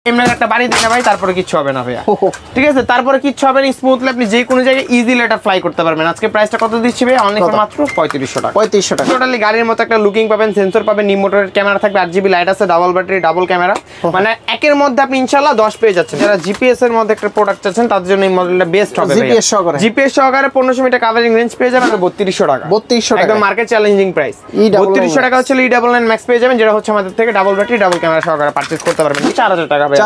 এমনি একটা বাড়ি দিই না ভাই, তারপরে কিচ্ছু হবে না ভাইয়া, ঠিক আছে? তারপরে কিচ্ছু হবে না, স্মুথলি আপনি যে কোনো জায়গায় ইজিলি এটা ফ্লাই করতে পারবেন। আজকে প্রাইসটা কত দিচ্ছি ভাই? অনলি ফর মাত্র 3500 টাকা। 3500 টাকা। টোটালি গাড়ির মতো একটা লুকিং পাবেন, সেন্সর পাবেন, নিম মোটরের ক্যামেরা থাকবে, 8GB লাইট আছে, ডাবল ব্যাটারি, ডাবল ক্যামেরা, মানে একের মধ্যে আপনি ইনশাআল্লাহ 10 পেয়ে যাচ্ছেন। যারা জিপিএস এর মধ্যে একটা প্রোডাক্ট চাচ্ছেন তাদের জন্য এই মডেলটা বেস্ট হবে। জিপিএস সহকারে 1500 মিটার কভারিং রেঞ্জ পেয়ে যাবেন 3200 টাকা। 3200 টাকা একদম মার্কেট চ্যালেঞ্জিং প্রাইস। 3200 টাকা হচ্ছে E99 ম্যাক্স পেয়ে যাবেন, যেটা হচ্ছে আমাদের থেকে ডাবল ব্যাটারি, ডাবল ক্যামেরা সহকারে পারচেজ করতে পারবেন 4000 টাকা ভাই।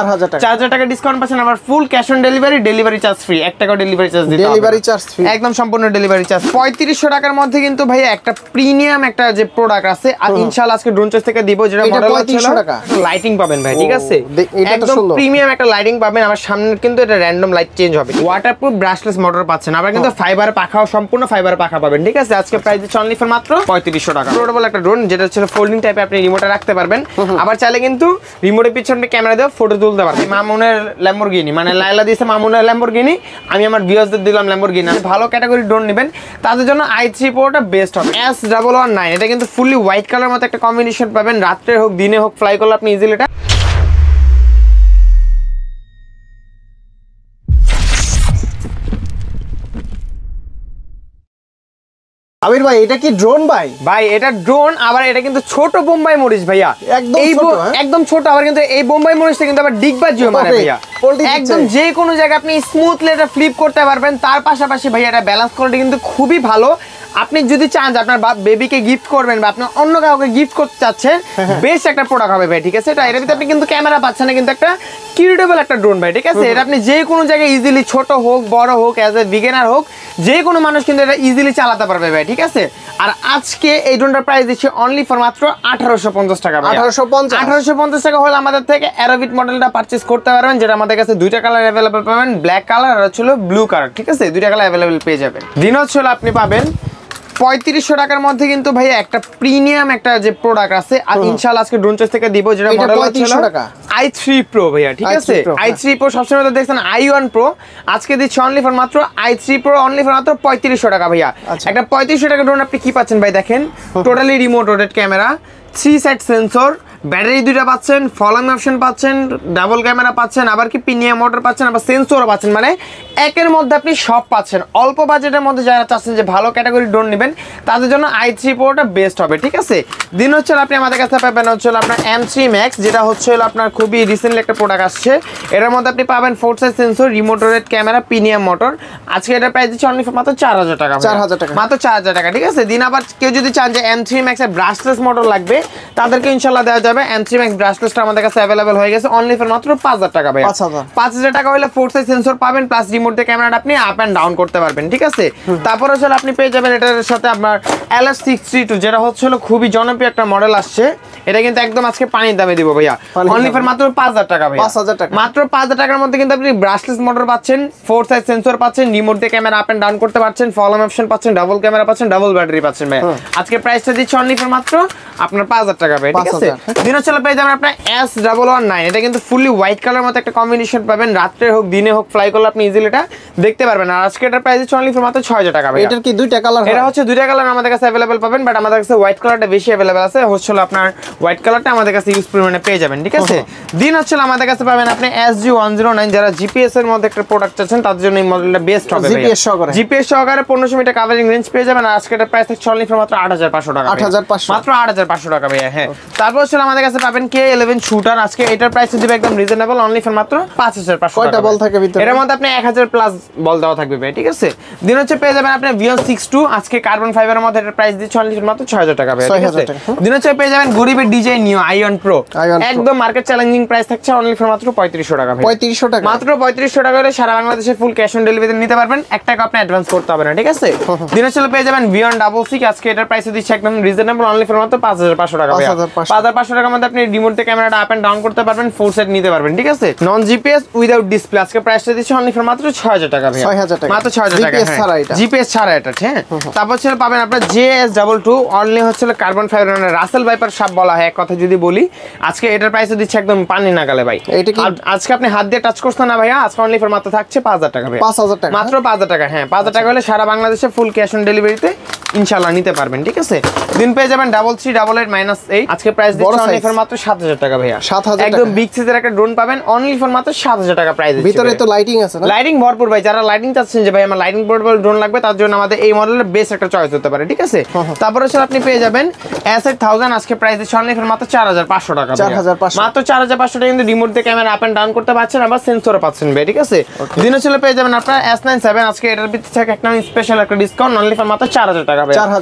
4000 টাকা ডিসকাউন্ট পাচ্ছেন। আবার full cash on delivery, delivery charge free, 1 টাকা ডেলিভারি চার্জ দিতে হবে। ডেলিভারি চার্জ ফ্রি, একদম সম্পূর্ণ ডেলিভারি চার্জ। 3500 টাকার মধ্যে কিন্তু ভাই একটা প্রিমিয়াম একটা যে প্রোডাক্ট আছে, আর ইনশাআল্লাহ আজকে ড্রোন চয়েস থেকে দিব, যেটা মডেল হচ্ছে লাইটিং পাবেন ভাই, ঠিক আছে? একদম প্রিমিয়াম একটা লাইটিং পাবেন। আমার সামনে কিন্তু এটা র্যান্ডম লাইট চেঞ্জ হবে, ওয়াটারপ্রুফ ব্রাশলেস মোটর পাচ্ছেন। আবার কিন্তু ফাইবার পাখাও, সম্পূর্ণ ফাইবার পাখা পাবেন, ঠিক আছে? আজকে প্রাইস দিচ্ছে অনলি ফর মাত্র 3500 টাকা। পোর্টেবল একটা ড্রোন, যেটা হচ্ছে ফোল্ডিং টাইপে, আপনি রিমোটে রাখতে পারবেন। আবার চাইলে কিন্তু রিমোটের পিছনে ক্যামেরা দিয়ে ফটো তুলতে পারবেন। মামুনের ল্যাম্বরগিনি, মানে লাইলা দিয়েছে মামুনের ল্যাম্বরগিনি, আমি আমার ভিউয়ার্সদের দিলাম ল্যাম্বরগিনি। ভালো ক্যাটাগরি ড্রোন নেবেন তাদের জন্য i3 Proটা বেস্ট হবে। S119, এটা কিন্তু ফুললি হোয়াইট কালার মতো একটা কম্বিনেশন পাবেন। রাত্রে হোক দিনে হোক ফ্লাই করলে আপনি ইজিলি এটা আবির ভাই, এটা কি ড্রোন ভাই? ভাই এটা ড্রোন, আবার এটা কিন্তু ছোট বোম্বাই মরিচ ভাইয়া, একদম ছোট। আবার কিন্তু এই বোম্বাই মরিচটা কিন্তু আবার ডিগবাজিও মারে ভাইয়া, একদম যে কোনো জায়গায় আপনি স্মুথলি এটা ফ্লিপ করতে পারবেন। তার পাশাপাশি ভাইয়া এটা ব্যালেন্স কোয়ালিটি কিন্তু খুবই ভালো। আপনি যদি চান যে আপনার বেবিকে গিফট করবেন বা আপনি অন্য কাউকে গিফট করতে চাচ্ছেন, বেস্ট একটা প্রোডাক্ট হবে ভাই, ঠিক আছে? এটা এর ভিতরে আপনি কিন্তু ক্যামেরা পাচ্ছেন না, কিন্তু একটা কিউটেবল একটা ড্রোন ভাই, ঠিক আছে? এটা আপনি যে কোনো জায়গায় ইজিলি, ছোট হোক বড় হোক, অ্যাজ এ বিগিনার হোক, যে কোনো মানুষ কিন্তু এটা ইজিলি চালাতে পারবে ভাই, ঠিক আছে? আর আজকে এই ড্রোনটার প্রাইস দিচ্ছি অনলি ফর মাত্র 1850 টাকা ভাই। 1850 টাকা হলে আমাদের থেকে অ্যারোবিট মডেলটা পারচেজ করতে পারবেন, যেটা আমাদের কাছে দুইটা কালার অ্যাভেলেবল পাবেন, ব্ল্যাক কালার আর হচ্ছে ব্লু কালার, ঠিক আছে? দুইটা কালার অ্যাভেলেবল পেয়ে যাবেন। দিন হচ্ছে আপনি পাবেন 3500 টাকার মধ্যে কিন্তু ভাই একটা প্রিমিয়াম একটা যে প্রোডাক্ট আছে, আর ইনশাআল্লাহ আজকে ড্রোন চয়েস থেকে দিব, যেটা মডেল হচ্ছে i3 Pro ভাইয়া, ঠিক আছে? i3 Pro সবসময় তো দেখছেন i1 Pro, আজকে দিচ্ছি অনলি ফর মাত্র i3 Pro অনলি ফর মাত্র 3500 টাকা ভাইয়া। একটা 3500 টাকা ড্রোন আপনি কি পাচ্ছেন ভাই? দেখেন, totally remote rotate camera, 3 side sensor, battery দুইটা পাচ্ছেন, ফলোইং অপশন পাচ্ছেন, ডাবল ক্যামেরা পাচ্ছেন, আবার কি প্রিমিয়াম মোটর পাচ্ছেন, আবার সেন্সরও পাচ্ছেন, মানে একের মধ্যে আপনি সব পাচ্ছেন। অল্প বাজেটের মধ্যে যারা চাচ্ছেন যে ভালো ক্যাটাগরি ড্রোন নেবেন তাদের জন্য i3 Proটা বেস্ট হবে, ঠিক আছে? দিন হচ্ছে আপনি আমাদের কাছে পাবেন হচ্ছে আপনার M3 Max, যেটা হচ্ছে আপনার খুবই রিসেন্টলি একটা প্রোডাক্ট আসছে। এটার মধ্যে আপনি পাবেন 4 side sensor, remote rotate camera, premium motor. আজকে এটা প্রাইস দিচ্ছে অনলি মাত্র 4000 টাকা। 4000 টাকা, মাত্র 4000 টাকা, ঠিক আছে? দিন আবার কেউ যদি চান যে M3 Max এর ব্রাশলেস মোটর লাগবে, তাদেরকে ইনশাআল্লাহ দেওয়া যাবে। M3 Max ব্রাশলেসটা আমাদের কাছে अवेलेबल হয়ে গেছে অনলি ফর মাত্র 5000 টাকা ভাই। 5000 টাকা হলে 4 সাইড সেন্সর পাবেন, প্লাস রিমোট দিয়ে ক্যামেরাটা আপনি আপ এন্ড ডাউন করতে পারবেন, ঠিক আছে? তারপর হচ্ছে আপনি পেয়ে যাবেন এটার সাথে আপনার LS632, যেটা হচ্ছে খুবই জনপ্রিয় একটা মডেল আসছে। এটা কিন্তু একদম আজকে পানির দামে দিব ভাইয়া, অনলি ফর মাত্র 5000 টাকা ভাই। 5000 টাকা, মাত্র 5000 টাকার মধ্যে কিন্তু আপনি ব্রাশলেস মোটর পাচ্ছেন, 4 সাইড সেন্সর পাচ্ছেন, রিমোট দিয়ে ক্যামেরা আপ এন্ড ডাউন করতে পারছেন, ফলোইং অপশন পাচ্ছেন, ডাবল ক্যামেরা পাচ্ছেন, ডাবল ব্যাটারি পাচ্ছেন ভাই। আজকে প্রাইসটা দিচ্ছি অনলি ফর মাত্র আপনার 5000 টাকা ভাই, ঠিক আছে? দিন হচ্ছে পেয়ে যাবেন আপনার S119, এটা কিন্তু ফুললি হোয়াইট কালার মতো একটা কম্বিনেশন পাবেন। রাত্রে হোক দিনে হোক ফ্লাই করলে আপনি ইজিলি এটা দেখতে পারবেন। আর আজকে এটার প্রাইস হচ্ছে অনলি ফর মাত্র 6000 টাকা ভাই। এটার কি দুইটা কালার? এটা হচ্ছে দুইটা কালার আমাদের কাছে अवेलेबल পাবেন, বাট আমাদের কাছে হোয়াইট কালারটা বেশি अवेलेबल আছে। হচ্ছে আপনার হোয়াইট কালারটা আমাদের কাছে ইউজ পরিমাণে পেয়ে যাবেন, ঠিক আছে? দিন হচ্ছে আমাদের কাছে পাবেন আপনি SG109, যারা জিপিএস এর মধ্যে একটা প্রোডাক্ট চাচ্ছেন তাদের জন্য এই মডেলটা বেস্ট হবে ভাই। জিপিএস সহকারে 1500 মিটার কভারিং রেঞ্জ পেয়ে যাবেন। আর আজকে এটার প্রাইস হচ্ছে অনলি ফর মাত্র 8500 টাকা। 8500, মাত্র 8500 টাকা ভাই। হ্যাঁ, তারপর হচ্ছে আমাদের কাছে পাবেন K11 শুটার। আজকে এটার প্রাইস দিবে একদম রিজনেবল, অনলি ফর মাত্র 5500 টাকা। কয়টা বল থাকে ভিতরে? এর মধ্যে আপনি 1000 প্লাস বল দেওয়া থাকবে ভাই, ঠিক আছে? দিন হচ্ছে পেয়ে যাবেন আপনি Vion62, আজকে কার্বন ফাইবারের মধ্যে এটার প্রাইস দিচ্ছে অনলি ফর মাত্র 6000 টাকা ভাই, ঠিক আছে? দিন হচ্ছে পেয়ে যাবেন গরিবের ডিজাইন নিউ i1 Pro, একদম মার্কেট চ্যালেঞ্জিং প্রাইস থাকছে অনলি ফর মাত্র 3500 টাকা ভাই। 3500 টাকা, মাত্র 3500 টাকা হলে সারা বাংলাদেশে ফুল ক্যাশ অন ডেলিভারি নিতে পারবেন। 1 টাকা আপনি অ্যাডভান্স করতে হবে না, ঠিক আছে? দিন হচ্ছে পেয়ে যাবেন Vion66, আজকে এটার প্রাইস দিচ্ছে একদম রিজনেবল, অনলি ফর মাত্র 5500 টাকা ভাই। 5500 টাকার মধ্যে আপনি রিমোট দিয়ে ক্যামেরাটা আপ এন্ড ডাউন করতে পারবেন, 4 সেট নিতে পারবেন, ঠিক আছে? নন জিপিএস উইদাউট ডিসপ্লে, আজকে প্রাইসটা দিচ্ছে অনলি ফর মাত্র 6000 টাকা ভাই। 6000 টাকা, মাত্র 6000 টাকা। জিপিএস ছাড়া এটা, হ্যাঁ। তারপর ছিল পাবেন আপনার JS22, অনলি হচ্ছে কার্বন ফাইবার, মানে রাসেল ভাইপার সাপ বলা হয় এক কথা যদি বলি। আজকে এটার প্রাইসে দিচ্ছে একদম পানি নাগালে ভাই। এটা কি আজকে আপনি হাত দিয়ে টাচ করছেন না ভাইয়া? আজকে অনলি ফর মাত্র থাকছে 5000 টাকা ভাই। 5000 টাকা, মাত্র 5000 টাকা। হ্যাঁ, 5000 টাকা হলে সারা বাংলাদেশে ফুল ক্যাশ অন ডেলিভারিতে ইনশাআল্লাহ নিতে পারবেন, ঠিক আছে? দিন পেয়ে যাবেন 3388 আজকে প্রাইস দিচ্ছি অনলি ফর মাত্র 7000 টাকা ভাইয়া। 7000 টাকা একদম বিগ সাইজের একটা ড্রোন পাবেন অনলি ফর মাত্র 7000 টাকা প্রাইস দিচ্ছি। ভিতরে তো লাইটিং আছে না? লাইটিং ভরপুর ভাই, যারা লাইটিং চাচ্ছেন যে ভাই আমার লাইটিং পোর্টেবল ড্রোন লাগবে তার জন্য আমাদের এই মডেলের বেস্ট একটা চয়েস হতে পারে, ঠিক আছে। তারপরে হচ্ছে আপনি পেয়ে যাবেন S8000 আজকে প্রাইস দিচ্ছি অনলি ফর মাত্র 4500 টাকা। 4500 মাত্র 4500 টাকা কিন্তু রিমোট দিয়ে ক্যামেরা আপ এন্ড ডাউন করতে পারছেন, আবার সেন্সরও পাচ্ছেন ভাই, ঠিক আছে। দিনে চলে পেয়ে যাবেন আপনারা S97 আজকে এটার ভিতরে থেকে একটা স্পেশাল একটা ডিসকাউন্ট অনলি ফর মাত্র 4000 টাকা ভাই।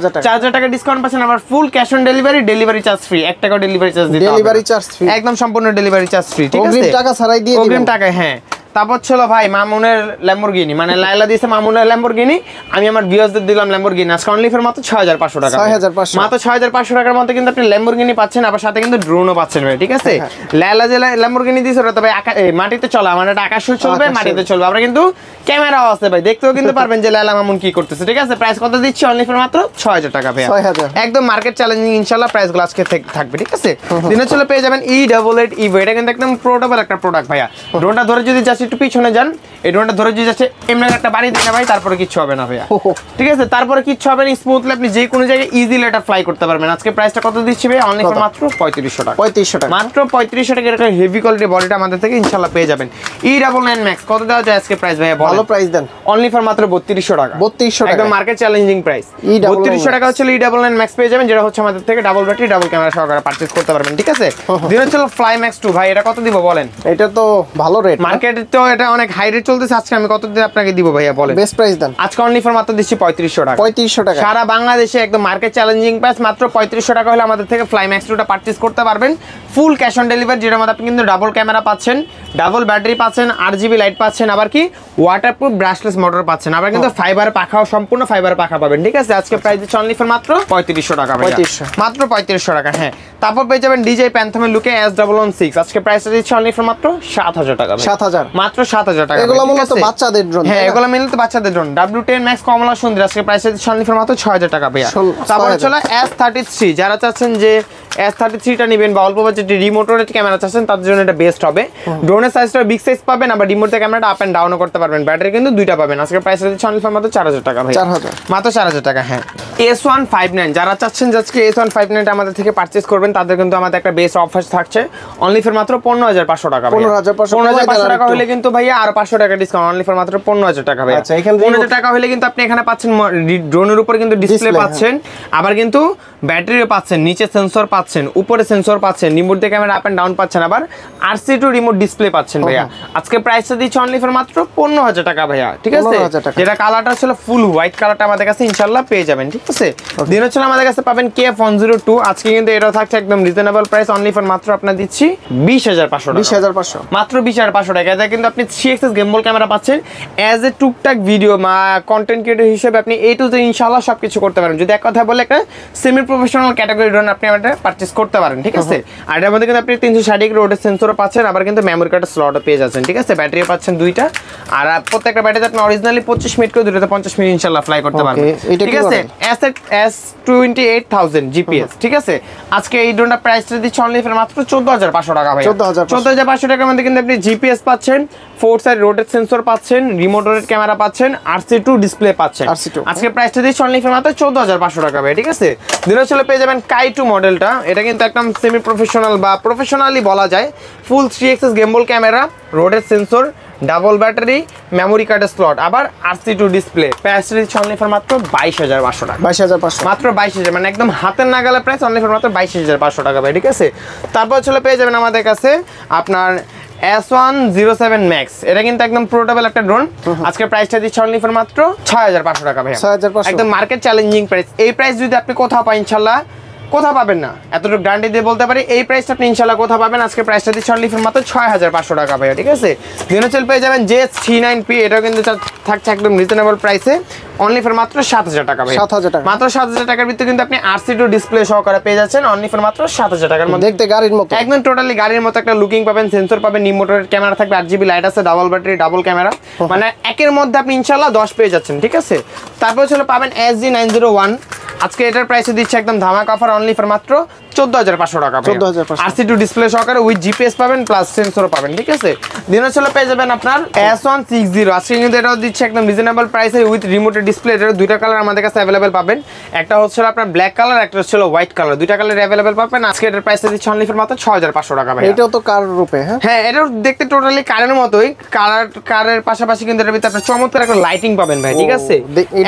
4000 টাকা ডিসকাউন্ট পাচ্ছেন, আবার full cash on delivery charge free, 1 টাকা ডেলিভারি চার্জ দিতে হবে, ডেলিভারি চার্জ ফ্রি, একদম সম্পূর্ণ ডেলিভারি চার্জ ফ্রি, ঠিক আছে। অগ্রিম টাকা ছাড়াই দিয়ে দিবেন, অগ্রিম টাকা, হ্যাঁ। তারপর ছিল ভাই মামুনের ল্যাম্বরগিনি, মানে লাইলা দিয়েছে মামুনের ল্যাম্বরগিনি, আমি আমার ভিউয়ারদের দিলাম ল্যাম্বরগিনি আজকে অনলি ফর মাত্র 6500 টাকা। 6500 মাত্র 6500 টাকার মধ্যে কিন্তু আপনি ল্যাম্বরগিনি পাচ্ছেন, আবার সাথে কিন্তু ড্রোনও পাচ্ছেন ভাই, ঠিক আছে। লাইলা যে ল্যাম্বরগিনি দিয়েছে ওটা তবে মাটিতে চলে, মানে এটা আকাশে চলবে, মাটিতে চলবে, আমরা কিন্তু ক্যামেরাও আছে ভাই, দেখতেও কিন্তু পারবেন যে লাইলা মামুন কি করতেছে, ঠিক আছে। প্রাইস কত দিচ্ছি অনলি ফর মাত্র 6000 টাকা ভাই, 6000 একদম মার্কেট চ্যালেঞ্জিং ইনশাআল্লাহ প্রাইসগুলো আজকে থাকবে, ঠিক আছে। দিনে চলে পেয়ে যাবেন E88 Evo, এটা কিন্তু একদম পোর্টেবল একটা প্রোডাক্ট ভাইয়া। ড্রোনটা ধরে যদি জাস্ট একটু পিছনে যান, এই ড্রোনটা ধরে যদি যাচ্ছে এমনি একটা বাড়ি দিন না ভাই, তারপরে কিচ্ছু হবে না ভাইয়া, ঠিক আছে। তারপরে কিচ্ছু হবে না, স্মুথলি আপনি যে কোনো জায়গায় ইজিলি এটা ফ্লাই করতে পারবেন। আজকে প্রাইসটা কত দিচ্ছি ভাই অনলি ফর মাত্র 3500 টাকা। 3500 টাকা, মাত্র 3500 টাকা এরকম হেভি কোয়ালিটি বডিটা আমাদের থেকে ইনশাআল্লাহ পেয়ে যাবেন। E99 Max কত দেওয়া যায় আজকে প্রাইস ভাইয়া? ভালো প্রাইস দেন, অনলি ফর মাত্র 3200 টাকা। 3200 টাকা, একদম মার্কেট চ্যালেঞ্জিং প্রাইস। 3200 টাকা হচ্ছে E99 Max পেয়ে যাবেন, যেটা হচ্ছে আমাদের থেকে ডাবল ব্যাটারি ডাবল ক্যামেরা সহকারে পারচেজ করতে পারবেন, ঠিক আছে। দিন হচ্ছে Fly Max 2 ভাই, এটা কত দিব বলেন? এটা তো ভালো রেট, মার্কেটে তো এটা অনেক হাই রেট চলতেছে, আজকে আমি কত দিয়ে আপনাকে দিব ভাইয়া বলেন? বেস্ট প্রাইস দেন, আজকে অনলি ফর মাত্র দিচ্ছি 3500 টাকা। 3500 টাকা সারা বাংলাদেশে একদম মার্কেট চ্যালেঞ্জিং প্রাইস, মাত্র 3500 টাকা হলে আমাদের থেকে Fly Max 2টা পারচেজ করতে পারবেন। ফুল ক্যাশ অন ডেলিভারি, যেটার মধ্যে আপনি কিন্তু ডাবল ক্যামেরা পাচ্ছেন, ডাবল ব্যাটারি পাচ্ছেন, RGB লাইট পাচ্ছেন, আবার কি ওয়াটারপ্রুফ ব্রাশলেস মোটর পাচ্ছেন, আবার কিন্তু ফাইবার পাখাও সম্পূর্ণ ফাইবার পাখা পাবেন, ঠিক আছে। আজকে প্রাইস দিচ্ছি অনলি ফর মাত্র 3500 টাকা ভাই, মাত্র 3500 টাকা, হ্যাঁ। তারপর পেয়ে যাবেন DJI Phantom লুকে S116 আজকে প্রাইসটা দিচ্ছি অনলি ফর মাত্র 7000 টাকা ভাই, 7000 মাত্র 7000 টাকা। এগুলো মূলত বাচ্চাদের ড্রোন, হ্যাঁ এগুলো মূলত বাচ্চাদের ড্রোন। W10 Max কমলা সুন্দর আজকে প্রাইসটা দিচ্ছি অনলি ফর মাত্র 6000 টাকা ভাই। তারপর চলো S33, যারা চাচ্ছেন যে S33টা নেবেন বা অল্প বাজেটে রিমোটের ক্যামেরা চাচ্ছেন তাদের জন্য এটা বেস্ট হবে। ড্রোনের সাইজটা বিগ সাইজ পাবেন, আবার রিমোটের ক্যামেরাটা আপ এন্ড ডাউনও করতে পারবেন, ব্যাটারি কিন্তু দুইটা পাবেন। আজকে প্রাইসটা দিচ্ছি অনলি ফর মাত্র 4000 টাকা ভাই, 4000 মাত্র 4000 টাকা, হ্যাঁ। S159 যারা চাচ্ছেন যে আজকে S159 আমাদের থেকে পারচেজ করবেন তাদের কিন্তু আমাদের একটা বেস্ট অফার থাকছে অনলি ফর মাত্র 15500 টাকা। 15500 টাকা হলে কিন্তু ভাইয়া আর 500 টাকা ডিসকাউন্ট, অনলি ফর মাত্র 15000 টাকা ভাই। আচ্ছা এখানে 15000 টাকা হলে কিন্তু আপনি এখানে পাচ্ছেন ড্রোনের উপরে কিন্তু ডিসপ্লে পাচ্ছেন, আবার কিন্তু ব্যাটারিও পাচ্ছেন, নিচে সেন্সর পাচ্ছেন, উপরে সেন্সর পাচ্ছেন, রিমোট দিয়ে ক্যামেরা আপ এন্ড ডাউন পাচ্ছেন, আবার RC2 রিমোট ডিসপ্লে পাচ্ছেন ভাইয়া। আজকে প্রাইসটা দিচ্ছি অনলি ফর মাত্র 15000 টাকা ভাইয়া, ঠিক আছে। যেটা কালারটা ছিল ফুল হোয়াইট কালারটা আমাদের কাছে ইনশাআল্লাহ পেয়ে যাবেন, ঠিক আছে। দিন হচ্ছে আমাদের কাছে পাবেন KF102 আজকে কিন্তু এটা থাকছে একদম রিজনেবল প্রাইস, অনলি ফর মাত্র আপনার দিচ্ছি 20500 টাকা, 20500 মাত্র 20500 টাকা। এটা কিন্তু আপনি 3XS গেমবল ক্যামেরা পাচ্ছেন অ্যাজ এ টুকটাক ভিডিও কন্টেন্ট ক্রিয়েটর হিসেবে আপনি A to Z ইনশাআল্লাহ সবকিছু করতে পারেন। যদি এক কথা বলে একটা সেমি প্রফেশনাল ক্যাটাগরি ড্রোন আপনি এটা পারচেজ করতে পারেন, ঠিক আছে। আর এর মধ্যে কিন্তু আপনি 360 রোডের সেন্সরও পাচ্ছেন, আবার কিন্তু মেমোরি কার্ডের স্লটও পেয়ে যাচ্ছেন, ঠিক আছে। ব্যাটারিও পাচ্ছেন দুইটা, আর প্রত্যেকটা ব্যাটারিতে আপনি অরিজিনালি 25 মিনিট করে দুটোতে 50 মিনিট ইনশাআল্লাহ ফ্লাই করতে পারবেন, ঠিক আছে। S28000 GPS, ঠিক আছে। আজকে এই ড্রোনটা প্রাইসটা দিচ্ছি অনলি ফর মাত্র 14500 টাকা ভাই। 14500 টাকার মধ্যে কিন্তু আপনি GPS পাচ্ছেন, 4 সাইড রোটেট সেন্সর পাচ্ছেন, রিমোট রোটেট ক্যামেরা পাচ্ছেন, RC2 ডিসপ্লে পাচ্ছেন। আজকে প্রাইসটা দিচ্ছি অনলি ফর মাত্র 14500 টাকা ভাই, ঠিক আছে। দিনের চলে পেয়ে যাবেন Kai 2 মডেলটা, এটা কিন্তু একদম সেমি প্রফেশনাল বা প্রফেশনালি বলা যায়। ফুল 3XS গেমবল camera, rotate sensor, double battery, memory কার্ডের স্লট, আবার RC2 ডিসপ্লে। প্রাইসটা দিচ্ছি অনলি ফর মাত্র 22500 টাকা, 22500 মাত্র 22000, মানে একদম হাতের নাগালে প্রাইস, অনলি ফর মাত্র 22500 টাকা ভাই, ঠিক আছে। তারপর চলে পেয়ে যাবেন আমাদের কাছে আপনার S107 Max, এটা কিন্তু একদম পোর্টেবল একটা ড্রোন। আজকে প্রাইসটা দিচ্ছি অনলি ফর মাত্র 6500 টাকা ভাই, 6500, একদম মার্কেট চ্যালেঞ্জিং প্রাইস। এই প্রাইস যদি আপনি কোথাও পান ইনশাআল্লাহ, কোথাও পাবেন না, এতটুকু গ্যারান্টি দিয়ে বলতে পারি। এই প্রাইসটা আপনি ইনশাআল্লাহ কোথাও পাবেন। আজকে প্রাইসটা দিচ্ছি অনলি ফর মাত্র 6500 টাকা ভাই, ঠিক আছে। দিনোচেল পেয়ে যাবেন JS39P, এটাও কিন্তু থাকছে একদম রিজনেবল প্রাইসে, অনলি ফর মাত্র 7000 টাকা ভাই, 7000 টাকা, মাত্র 7000 টাকার ভিতরে কিন্তু আপনি RC2 ডিসপ্লে সহকারে পেয়ে যাচ্ছেন, অনলি ফর মাত্র 7000 টাকার মধ্যে। দেখতে গাড়ির মতো, একদম টোটালি গাড়ির মতো একটা লুকিং পাবেন, সেন্সর পাবেন, রিমোটের ক্যামেরা থাকবে, RGB লাইট আছে, ডাবল ব্যাটারি, ডাবল ক্যামেরা, মানে একের মধ্যে আপনি ইনশাআল্লাহ 10 পেয়ে যাচ্ছেন, ঠিক আছে। তারপর চলে পাবেন SG901 আজকে এটার প্রাইসে দিচ্ছে একদম ধামাকা অফার অনলি ফর মাত্র 14500 টাকা। 14500 RC2 ডিসপ্লে সহকারে উইথ জিপিএস পাবেন প্লাস সেন্সরও পাবেন, ঠিক আছে। দিনের ছিল পেয়ে যাবেন আপনার S160। আজকে কিন্তু এটাও দিচ্ছে একদম রিজনেবল প্রাইসে উইথ রিমোটেড ডিসপ্লে। এটার দুইটা কালার আমাদের কাছে অ্যাভেলেবেল পাবেন, একটা হচ্ছে আপনার ব্ল্যাক কালার, একটা হচ্ছে হোয়াইট কালার, দুইটা কালার অ্যাভেলেবেল পাবেন। আজকে এটার প্রাইসে দিচ্ছে অনলি ফর মাত্র 6500 টাকা ভাই। এটাও তো কার রূপে, হ্যাঁ এটাও দেখতে টোটালি কারের মতোই, কারের পাশাপাশি কিন্তু এটার ভিতরে আপনার চমৎকার একটা লাইটিং পাবেন ভাই, ঠিক আছে।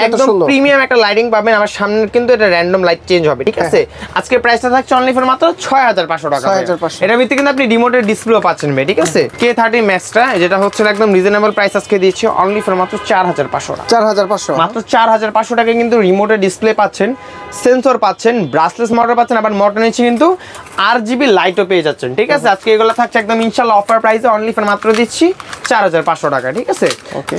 একদম প্রিমিয়াম একটা লাইটিং পাবেন, আমার সামনে কিন্তু এটা র্যান্ডম লাইট চেঞ্জ হবে, ঠিক আছে। আজকে প্রাইসটা থাকছে অনলি ফর মাত্র 6500 টাকা। 6500 এটার ভিতরে কিন্তু আপনি রিমোটের ডিসপ্লেও পাচ্ছেন ভাই, ঠিক আছে। K30 ম্যাক্সটা যেটা হচ্ছে একদম রিজনেবল প্রাইস আজকে দিচ্ছি অনলি ফর মাত্র 4500 টাকা। 4500 মাত্র 4500 টাকায় কিন্তু রিমোটের ডিসপ্লে পাচ্ছেন, সেন্সর পাচ্ছেন, ব্রাসলেস মোটর পাচ্ছেন, আবার মোটর নিচে কিন্তু RGB লাইটও পেয়ে যাচ্ছেন, ঠিক আছে। আজকে এগুলো থাকছে একদম ইনশাআল্লাহ অফার প্রাইসে অনলি ফর মাত্র দিচ্ছি 4500 টাকা, ঠিক আছে।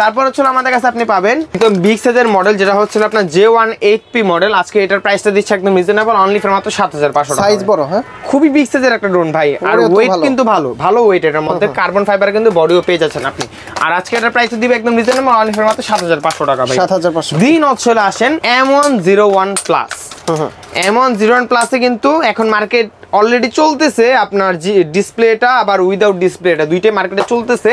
তারপর হচ্ছে আমাদের কাছে আপনি পাবেন একদম বিগ সাইজের মডেল যেটা হচ্ছে আপনার J18P মডেল। আজকে এটার প্রাইসটা দিচ্ছে একদম রিজনেবল অনলি ফর মাত্র 7500 টাকা। সাইজ বড়, হ্যাঁ খুবই বিগ সাইজের একটা ড্রোন ভাই, আর ওয়েট কিন্তু ভালো ওয়েট, এটার মধ্যে কার্বন ফাইবার কিন্তু বডিও পেয়ে যাচ্ছেন আপনি। আর আজকে এটার প্রাইস দিবে একদম রিজনেবল অনলি ফর মাত্র 7500 টাকা ভাই। 7500 দিন হচ্ছে আসেন M101 প্লাস। M101 প্লাসে কিন্তু এখন মার্কেট অলরেডি চলতেছে আপনার ডিসপ্লেটা আবার উইদাউট ডিসপ্লেটা দুইটাই মার্কেটে চলতেছে।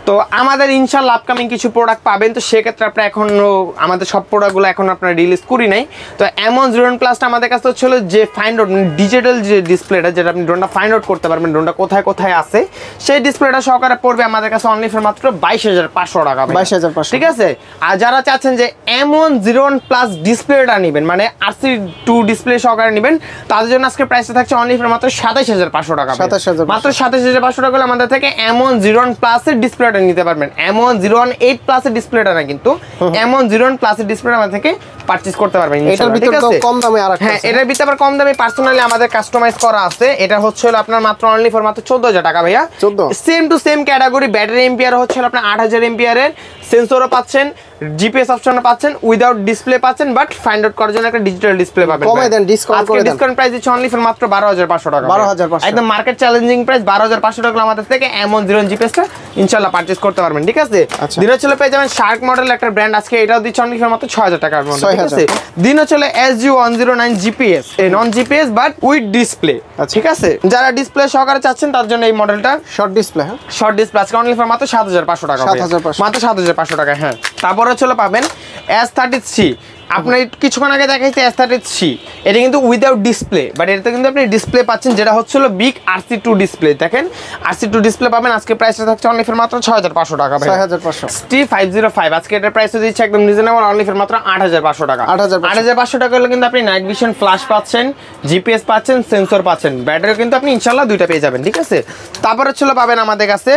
তো আমাদের ইনশাআল্লাহ আপকামিং কিছু প্রোডাক্ট পাবেন, তো সেক্ষেত্রে আপনারা এখনো আমাদের সব প্রোডাক্টগুলো এখন আপনারা রিলিজ করি নাই। তো M101 প্লাসটা আমাদের কাছে হচ্ছিল যে ফাইন্ড আউট ডিজিটাল যে ডিসপ্লেটা, যেটা আপনি ড্রোনটা ফাইন্ড আউট করতে পারবেন ড্রোনটা কোথায় কোথায় আছে, সেই ডিসপ্লেটা সহকারে পড়বে আমাদের কাছে অনলি ফর মাত্র 22500 টাকা, 22500, ঠিক আছে। আর যারা চাচ্ছেন যে M101 প্লাস ডিসপ্লেটা নেবেন, মানে RC2 ডিসপ্লে সহকারে নেবেন, তাদের জন্য আজকে প্রাইসটা থাকছে অনলি ফর মাত্র 27500 টাকা। মাত্র 27500 টাকা হলে আমাদের থেকে M101 প্লাসের ডিসপ্লেটা নিতে পারবেন। M101 প্লাসের ডিসপ্লেটা না, কিন্তু M101 প্লাসের ডিসপ্লেটা আমাদের থেকে পারচেজ করতে পারবেন। এটার ভিতরে তো কম দামে আরেকটা, হ্যাঁ এটার ভিতরে আবার কম দামে পার্সোনালি আমাদের কাস্টমাইজ করা আছে। এটা হচ্ছে আপনার মাত্র অনলি ফর মাত্র 14000 টাকা ভাইয়া। Same to same category, battery ampere হচ্ছে আপনার 8000 এম্পিয়ারের, সেন্সরও পাচ্ছেন, জিপিএস অপশনও পাচ্ছেন, উইদাউট ডিসপ্লে পাচ্ছেন, বাট ফাইন্ড আউট করার জন্য একটা ডিজিটাল ডিসপ্লে পাবেন। কমে দেন, ডিসকাউন্ট করে দেন। ডিসকাউন্ট প্রাইস দিচ্ছে অনলি ফর মাত্র 12500 টাকা। 12500 একদম মার্কেট চ্যালেঞ্জিং প্রাইস 12500 টাকা আমাদের থেকে M101 জিপিএসটা ইনশাআল্লাহ পারচেজ করতে পারবেন, ঠিক আছে। দিনে চলে পেয়ে যাবেন শার্ক মডেল একটা ব্র্যান্ড, আজকে এটাও দিচ্ছে অনলি ফর মাত্র 6000 টাকার মধ্যে, ঠিক আছে। দিনে চলে SG109 জিপিএস, এই নন জিপিএস বাট উইথ ডিসপ্লে, ঠিক আছে। যারা ডিসপ্লে সহকারে চাচ্ছেন তার জন্য এই মডেলটা শর্ট ডিসপ্লে, শর্ট ডিসপ্লে আজকে অনলি ফর মাত্র 7500 টাকা, মাত্র 7500 টাকা। হ্যাঁ তারপরে চলে পাবেন S30C। আপনার কিছুক্ষণ আগে দেখাইছে S30C, এটা কিন্তু উইদাউট ডিসপ্লে, বাট এটাতে কিন্তু আপনি ডিসপ্লে পাচ্ছেন যেটা হচ্ছিল বিগ RC2 ডিসপ্লে। দেখেন RC2 ডিসপ্লে পাবেন, আজকে প্রাইসটা থাকছে অনলি ফর মাত্র 6500 টাকা ভাই। 6500 ST505 আজকে এটার প্রাইস দিচ্ছে একদম রিজনেবল অনলি ফর মাত্র 8500 টাকা। 8500 টাকা হলে কিন্তু আপনি নাইট ভিশন ফ্ল্যাশ পাচ্ছেন, জিপিএস পাচ্ছেন, সেন্সর পাচ্ছেন, ব্যাটারি কিন্তু আপনি ইনশাআল্লাহ দুইটা পেয়ে যাবেন, ঠিক আছে। তারপরে ছিল পাবেন আমাদের কাছে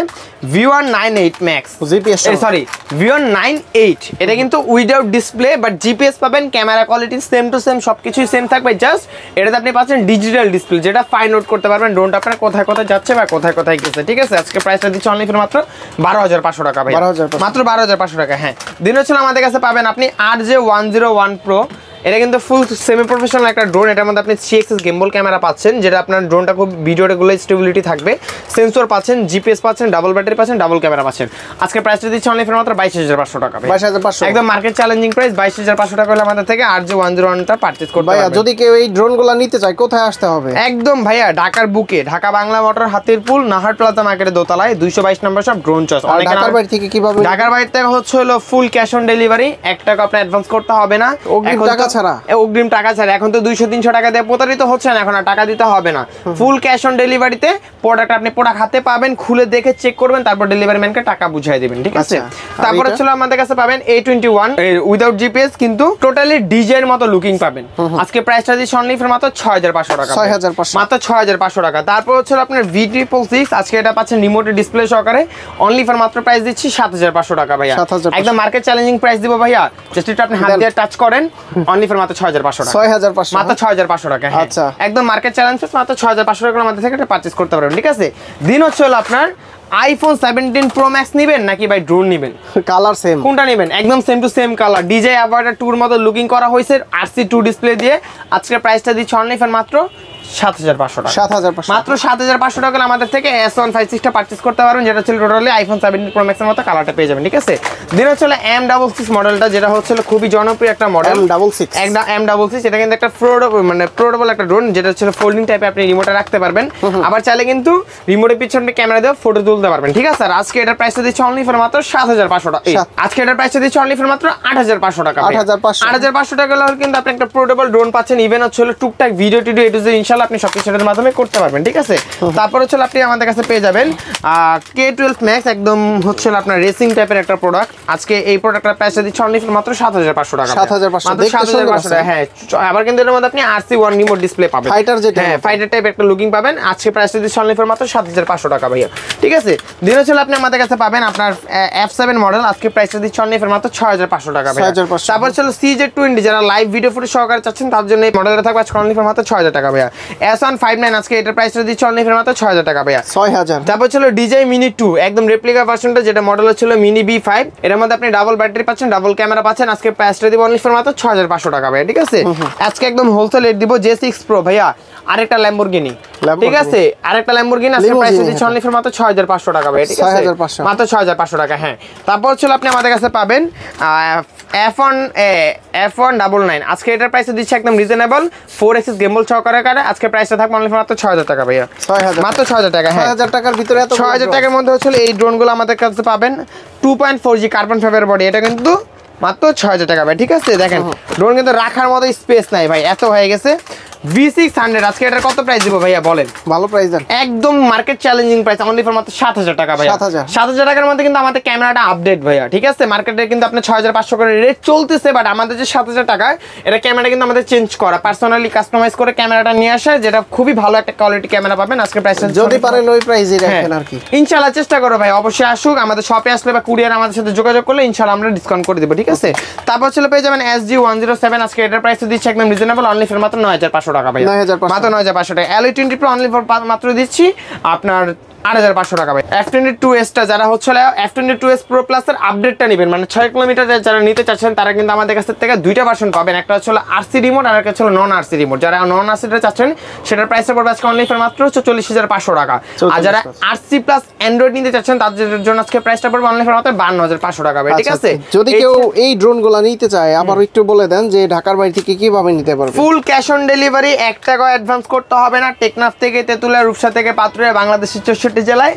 V198 Max GPS, sorry V198, এটা কিন্তু উইদাউট ডিসপ্লে বাট জিপিএস পাবেন, camera quality same to same, সবকিছুই সেম থাকবে, জাস্ট এটাতে আপনি পাচ্ছেন ডিজিটাল ডিসপ্লে যেটা ফাইন্ড আউট করতে পারবেন ড্রোনটা আপনার কোথায় কোথায় যাচ্ছে বা কোথায় কোথায় গেছে, ঠিক আছে। আজকে প্রাইসটা দিচ্ছে অনলি ফর মাত্র 12500 টাকা ভাই, মাত্র 12500 টাকা। হ্যাঁ দিনের ছিল আমাদের কাছে পাবেন আপনি RJ101 Pro, এটা কিন্তু ফুল সেমি প্রফেশনাল একটা ড্রোন। এটার মধ্যে আপনি 3axis গিম্বল ক্যামেরা পাচ্ছেন, যেটা আপনার ড্রোনটা খুব ভিডিও রেগুলার স্টেবিলিটি থাকবে, সেন্সর পাচ্ছেন, জিপিএস পাচ্ছেন, ডাবল ব্যাটারি পাচ্ছেন, ডাবল ক্যামেরা পাচ্ছেন। আজকে প্রাইসটা দিচ্ছে অনলি ফর মাত্র 22500 টাকা, 22500 একদম মার্কেট চ্যালেঞ্জিং প্রাইস। 22500 টাকা হলে আমাদের থেকে RJ101টা পারচেজ করতে পারবেন। যদি কেউ এই ড্রোনগুলো নিতে চায় কোথায় আসতে হবে? একদম ভাইয়া ঢাকার বুকে, ঢাকা বাংলা মোটর হাতিরপুল নাহার প্লাজা মার্কেটের দোতলায় 222 নম্বর সব ড্রোন চয়েস। ঢাকার বাইরে থেকে কিভাবে? ঢাকার বাইরে থেকে হচ্ছে হলো ফুল ক্যাশ অন ডেলিভারি, 1 টাকা আপনি অ্যাডভান্স করতে হবে না, অগ্রিম টাকা ছাড়া। অগ্রিম টাকা ছাড়া। এখন তো 200-300 টাকা দিয়ে প্রতারিত হচ্ছে না, এখন আর টাকা দিতে হবে না, ফুল ক্যাশ অন ডেলিভারিতে প্রোডাক্ট আপনি প্রোডাক্ট হাতে পাবেন, খুলে দেখে চেক করবেন, তারপর ডেলিভারি ম্যানকে টাকা বুঝিয়ে দিবেন, ঠিক আছে। তারপরে ছিল আমাদের কাছে পাবেন A21 উইদাউট জিপিএস, কিন্তু টোটালি ডিজে এর মতো লুকিং পাবেন। আজকে প্রাইসটা দিচ্ছি অনলি ফর মাত্র 6500 টাকা, 6500 মাত্র 6500 টাকা। তারপর হচ্ছে আপনার V666, আজকে এটা পাচ্ছেন রিমোটের ডিসপ্লে সহকারে, অনলি ফর মাত্র প্রাইস দিচ্ছি 7500 টাকা ভাইয়া, একদম মার্কেট চ্যালেঞ্জিং প্রাইস দিব ভাইয়া। জাস্ট এটা আপনি হাত দিয়ে টাচ করেন, অনলি ফর মাত্র 6500 টাকা, 6500 মাত্র 6500 টাকা। আচ্ছা একদম মার্কেট চ্যালেঞ্জ, মাত্র 6500 টাকা আমাদের থেকে এটা পারচেজ করতে পারবেন, ঠিক আছে। দিন হচ্ছে হলো আপনার iPhone 17 Pro Max নেবেন নাকি ভাই ড্রোন নেবেন? কালার সেম, কোনটা নেবেন? একদম same to same colour, DJ Avatar 2 এর মতো লুকিং করা হয়েছে RC2 ডিসপ্লে দিয়ে। আজকে প্রাইসটা দিচ্ছি অনলি ফর মাত্র 7,500 টাকা। 7,500 মাত্র 7,500 টাকা আমাদের থেকে S156 টা পারচেজ করতে পারবেন, যেটা ছিল টোটালি আইফোন 17 প্রো ম্যাক্স এর মতো কালারটা পেয়ে যাবেন। ঠিক আছে, দিন হচ্ছে M66 মডেলটা, যেটা হচ্ছে খুবই জনপ্রিয় একটা মডেল। M66 একদম M66, এটা কিন্তু একটা ফোল্ডেবল একটা ড্রোন, যেটা হচ্ছে ফোল্ডিং টাইপে আপনি রিমোটে রাখতে পারবেন। আবার চাইলে কিন্তু রিমোটের পিছনে ক্যামেরা দিয়ে ফটো তুলতে পারবেন। ঠিক আছে, আর আজকে এটার প্রাইসটা দিচ্ছি অনলি ফর মাত্র 7,500 টাকা। আজকে এটার প্রাইসটা দিচ্ছি অনলি ফর মাত্র 8,500 টাকা। 8,500 টাকা হলে কিন্তু আপনি একটা পোর্টেবল ড্রোন পাচ্ছেন। ইভেন হচ্ছে টুকটাক ভিডিও টিডিও এ টু জেড ইনশাআল্লাহ আপনি সবকিছু এর মাধ্যমে করতে পারবেন। ঠিক আছে, তারপর হচ্ছে আপনি আমাদের কাছে পেয়ে যাবেন K12 Max, একদম হচ্ছে আপনার রেসিং টাইপের একটা প্রোডাক্ট। আজকে এই প্রোডাক্টের প্রাইসটা দিচ্ছি অনলি ফর মাত্র 7,500 টাকা। 7,500 টাকা। হ্যাঁ, আবার কিন্তু এর মধ্যে আপনি RC1 রিমোট ডিসপ্লে পাবেন, ফাইটার যেটা, হ্যাঁ ফাইটার টাইপ একটা লুকিং পাবেন। আজকে প্রাইসটা দিচ্ছি অনলি ফর মাত্র 7,500 টাকা ভাইয়া। ঠিক আছে, দিন হচ্ছে আপনি আমাদের কাছে পাবেন আপনার F7 মডেল, আজকে প্রাইসটা দিচ্ছি অনলি ফর মাত্র 6,500 টাকা ভাইয়া। তারপর ছিল CZ20, যারা লাইভ ভিডিও ফুটেজ সহকারে চাচ্ছেন তার জন্য এই মডেলটা থাকবে আজকে অনলি ফর মাত্র 6,000 টাকা ভাইয়া। S159, আজকে এটার প্রাইসটা দিচ্ছি অনলি ফর মাত্র 6,000 টাকা ভাইয়া। 6,000। তারপর ছিল DJI Mini 2, একদম রেপ্লিকা ভার্সনটা, যেটা মডেল ছিল Mini B5। এর মধ্যে আপনি ডাবল ব্যাটারি পাচ্ছেন, ডাবল ক্যামেরা পাচ্ছেন। আজকে প্রাইসটা দিব অনলি ফর মাত্র 6,500 টাকা ভাইয়া। ঠিক আছে, আজকে একদম হোলসেল রেট দিব J6 Pro ভাইয়া, আরেকটা ল্যাম্বরগিনি। ঠিক আছে, আরেকটা ল্যাম্বরগিনি, আজকে প্রাইসটা দিচ্ছি অনলি ফর মাত্র 6,500 টাকা ভাইয়া। ঠিক আছে, মাত্র 6,500 টাকা। হ্যাঁ, তারপর ছিল আপনি আমাদের কাছে পাবেন F199, আজকে এটার প্রাইসটা দিচ্ছি একদম রিজনেবল 4axis গেমবল সহকারে। আজকে প্রাইসটা থাকবে অনলি ফর মাত্র 6,000 টাকা ভাইয়া। 6,000, মাত্র 6,000 টাকা। হ্যাঁ, 6,000 টাকার ভিতরে এত 6,000 টাকার মধ্যে হচ্ছে এই ড্রোনগুলো আমাদের কাছে পাবেন। 2.4G কার্বন ফাইবার বডি, এটা কিন্তু মাত্র 6,000 টাকা ভাই। ঠিক আছে, দেখেন ড্রোন কিন্তু রাখার মতো স্পেস নাই ভাই, এত হয়ে গেছে। V600, আজকে এটার কত প্রাইস দিব ভাইয়া বলেন? ভালো প্রাইস দেন, একদম market challenging price, only for মাত্র 7,000 টাকা ভাইয়া। 7,000 টাকার মধ্যে কিন্তু আমাদের ক্যামেরাটা আপডেট ভাইয়া। ঠিক আছে, মার্কেটে কিন্তু আপনি 6,500 করে রেট চলতেছে, বাট আমাদের যে 7,000 টাকায় এটা ক্যামেরা কিন্তু আমাদের চেঞ্জ করা, পার্সোনালি কাস্টমাইজ করে ক্যামেরাটা নিয়ে আসে, যেটা খুবই ভালো একটা কোয়ালিটি ক্যামেরা পাবেন। আজকে প্রাইস যদি পারেন ওই প্রাইসই রাখেন আর কি। ইনশাআল্লাহ চেষ্টা করো ভাই, অবশ্যই আসুক আমাদের শপে আসলে বা কুরিয়ার আমাদের সাথে যোগাযোগ করলে ইনশাআল্লাহ আমরা ডিসকাউন্ট করে দেব। ঠিক আছে, তারপর ছিল পেয়ে যাবেন SG107, আজকে এটার প্রাইস দিচ্ছি একদম রিজনেবল অনলি ফর মাত্র 9,500 টাকা ভাই। মাত্র 9,500 টাকা। LE20 Pro অনলি ফর মাত্র দিচ্ছি আপনার 8,500 টাকা ভাই। F22s টা যারা হচ্ছে F22s Pro Plus এর আপডেটটা নেবেন, মানে 6 কিলোমিটার যারা নিতে চাচ্ছেন তারা কিন্তু আমাদের কাছ থেকে দুইটা ভার্সন পাবেন, একটা হচ্ছে RC রিমোট আর একটা হচ্ছে নন RC রিমোট। যারা নন RC টা চাচ্ছেন সেটার প্রাইসটা পড়বে আজকে অনলি ফর মাত্র 44,500 টাকা। আর যারা RC প্লাস অ্যান্ড্রয়েড নিতে চাচ্ছেন তাদের জন্য আজকে প্রাইসটা পড়বে অনলি ফর মাত্র 52,500 টাকা ভাই। ঠিক আছে, যদি কেউ এই ড্রোনগুলো নিতে চায় আবার একটু বলে দেন যে ঢাকার বাইরে থেকে কিভাবে নিতে পারবে? ফুল ক্যাশ অন ডেলিভারি, 1 টাকা অ্যাডভান্স করতে হবে না। টেকনাফ থেকে তেতুলিয়া, রূপসা থেকে পাথুরিয়া, বাংলাদেশের 64 জেলায়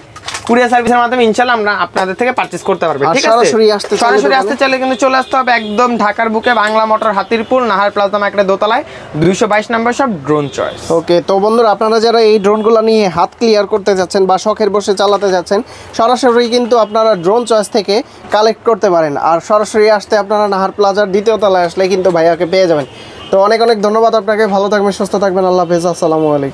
কুরিয়ার সার্ভিসের মাধ্যমে ইনশাআল্লাহ আমরা আপনাদের থেকে পারচেজ করতে পারবেন। ঠিক আছে, সরাসরি আসতে চাইলে কিন্তু চলে আসতে হবে একদম ঢাকার বুকে, বাংলা মোটর, হাতিরপুল, নাহার প্লাজা মার্কেটের দোতলায় 222 নম্বর শপ, ড্রোন চয়েস। ওকে, তো বন্ধুরা আপনারা যারা এই ড্রোনগুলো নিয়ে হাত ক্লিয়ার করতে যাচ্ছেন বা শখের বসে চালাতে যাচ্ছেন, সরাসরি কিন্তু আপনারা ড্রোন চয়েস থেকে কালেক্ট করতে পারেন। আর সরাসরি আসতে আপনারা নাহার প্লাজার 2য় তলায় আসলে কিন্তু ভাইয়াকে পেয়ে যাবেন। তো অনেক অনেক ধন্যবাদ আপনাকে, ভালো থাকবেন, সুস্থ থাকবেন, আল্লাহ হাফেজ, আসসালামু আলাইকুম।